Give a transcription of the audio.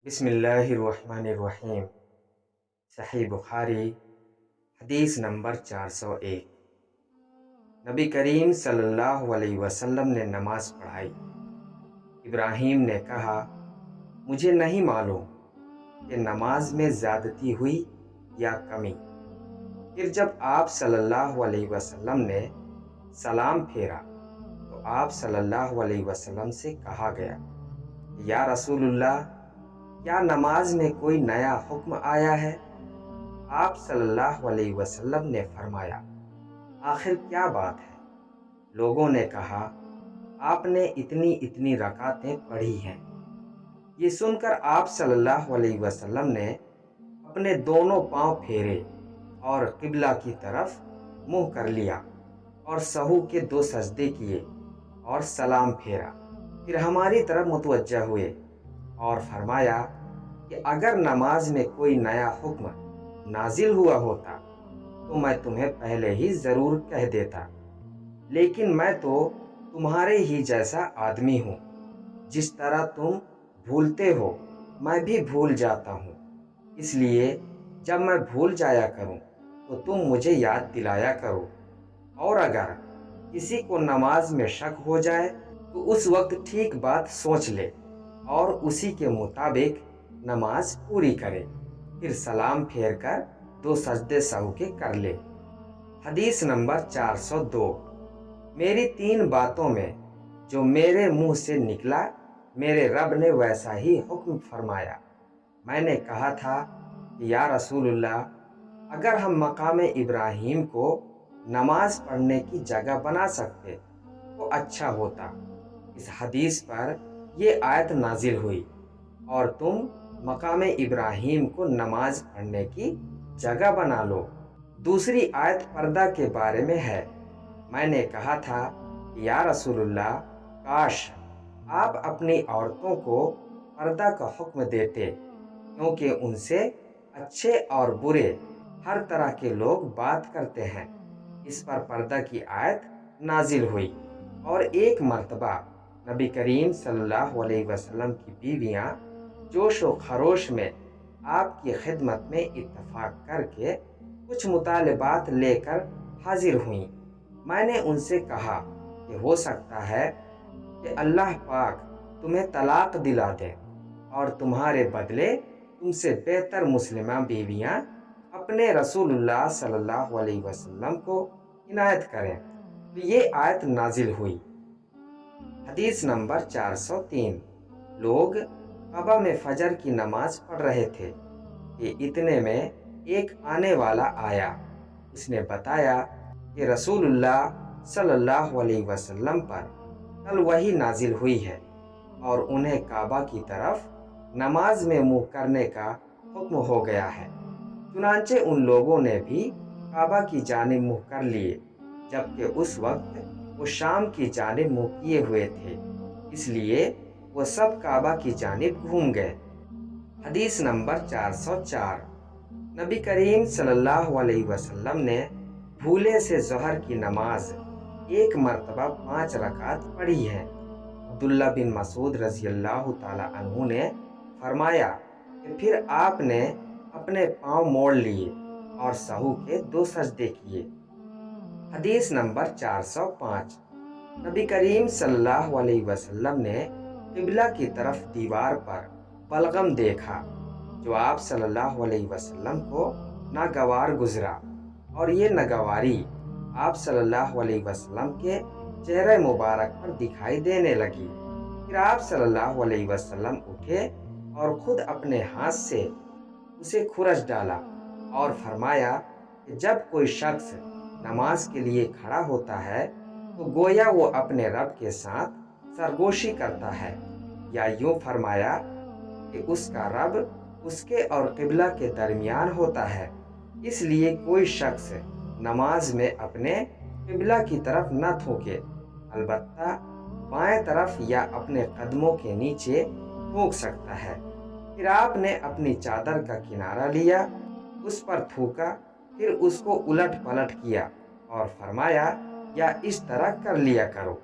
بسم اللہ الرحمن الرحیم۔ صحیح بخاری حدیث نمبر 401۔ نبی کریم صلی اللہ علیہ وسلم نے نماز پڑھائی۔ ابراہیم نے کہا، مجھے نہیں معلوم کہ نماز میں زیادتی ہوئی یا کمی۔ پھر جب آپ صلی اللہ علیہ وسلم نے سلام پھیرا تو آپ صلی اللہ علیہ وسلم سے کہا گیا، یا رسول اللہ، کیا نماز میں کوئی نیا حکم آیا ہے؟ آپ صلی اللہ علیہ وسلم نے فرمایا، آخر کیا بات ہے؟ لوگوں نے کہا، آپ نے اتنی رکعتیں پڑھی ہیں۔ یہ سن کر آپ صلی اللہ علیہ وسلم نے اپنے دونوں پاؤں پھیرے اور قبلہ کی طرف منہ کر لیا اور سہو کے 2 سجدے کیے اور سلام پھیرا۔ پھر ہماری طرف متوجہ ہوئے اور فرمایا کہ اگر نماز میں کوئی نیا حکم نازل ہوا ہوتا تو میں تمہیں پہلے ہی ضرور کہہ دیتا، لیکن میں تو تمہارے ہی جیسا آدمی ہوں۔ جس طرح تم بھولتے ہو میں بھی بھول جاتا ہوں، اس لیے جب میں بھول جایا کروں تو تم مجھے یاد دلایا کرو، اور اگر کسی کو نماز میں شک ہو جائے تو اس وقت ٹھیک بات سوچ لے اور اسی کے مطابق نماز پوری کرے، پھر سلام پھیر کر 2 سجدے سہو کے کر لے۔ حدیث نمبر 402۔ میری 3 باتوں میں جو میرے منہ سے نکلا میرے رب نے ویسا ہی حکم فرمایا۔ میں نے کہا تھا کہ یا رسول اللہ، اگر ہم مقام ابراہیم کو نماز پڑھنے کی جگہ بنا سکتے تو اچھا ہوتا۔ اس حدیث پر یہ آیت نازل ہوئی، اور تم مقام ابراہیم کو نماز پڑھنے کی جگہ بنا لو۔ دوسری آیت پردہ کے بارے میں ہے۔ میں نے کہا تھا کہ یا رسول اللہ، کاش آپ اپنی عورتوں کو پردہ کا حکم دیتے، کیونکہ ان سے اچھے اور برے ہر طرح کے لوگ بات کرتے ہیں۔ اس پر پردہ کی آیت نازل ہوئی، اور ایک مرتبہ نبی کریم صلی اللہ علیہ وسلم کی بیویاں جوش و خروش میں آپ کی خدمت میں اتفاق کر کے کچھ مطالبات لے کر حاضر ہوئیں۔ میں نے ان سے کہا کہ ہو سکتا ہے کہ اللہ پاک تمہیں طلاق دلا دے اور تمہارے بدلے تم سے بہتر مسلمہ بیویاں اپنے رسول اللہ صلی اللہ علیہ وسلم کو عنایت کریں، تو یہ آیت نازل ہوئی۔ حدیث نمبر 403۔ لوگ کعبہ میں فجر کی نماز پڑھ رہے تھے کہ اتنے میں ایک آنے والا آیا۔ اس نے بتایا کہ رسول اللہ صلی اللہ علیہ وسلم پر کل وحی نازل ہوئی ہے اور انہیں کعبہ کی طرف نماز میں منہ کرنے کا حکم ہو گیا ہے۔ چنانچہ ان لوگوں نے بھی کعبہ کی جانب منہ کر لیے، جبکہ اس وقت وہ شام کی جانب منہ کیے ہوئے تھے، اس لیے وہ سب کعبہ کی جانب گھوم گئے۔ حدیث نمبر 404۔ نبی کریم صلی اللہ علیہ وسلم نے بھولے سے ظہر کی نماز ایک مرتبہ 5 رکعت پڑھی ہے۔ عبداللہ بن مسعود رضی اللہ تعالی عنہ نے فرمایا کہ پھر آپ نے اپنے پاؤں موڑ لیے اور سہو کے 2 سجدے کیے۔ حدیث نمبر 405۔ نبی کریم صلی اللہ علیہ وسلم نے قبلہ کی طرف دیوار پر بلغم دیکھا جو آپ صلی اللہ علیہ وسلم کو ناگوار گزرا، اور یہ ناگواری آپ صلی اللہ علیہ وسلم کے چہرے مبارک پر دکھائی دینے لگی۔ پھر آپ صلی اللہ علیہ وسلم اٹھے اور خود اپنے ہاتھ سے اسے کھرچ ڈالا اور فرمایا کہ جب کوئی شخص نماز کے لیے کھڑا ہوتا ہے تو گویا وہ اپنے رب کے ساتھ سرگوشی کرتا ہے، یا یوں فرمایا کہ اس کا رب اس کے اور قبلہ کے درمیان ہوتا ہے، اس لیے کوئی شخص نماز میں اپنے قبلہ کی طرف نہ تھوکے، البتہ بائیں طرف یا اپنے قدموں کے نیچے تھوک سکتا ہے۔ پھر آپ نے اپنی چادر کا کنارہ لیا، اس پر تھوکا، پھر اس کو الٹ پلٹ کیا اور فرمایا، یا اس طرح کر لیا کرو۔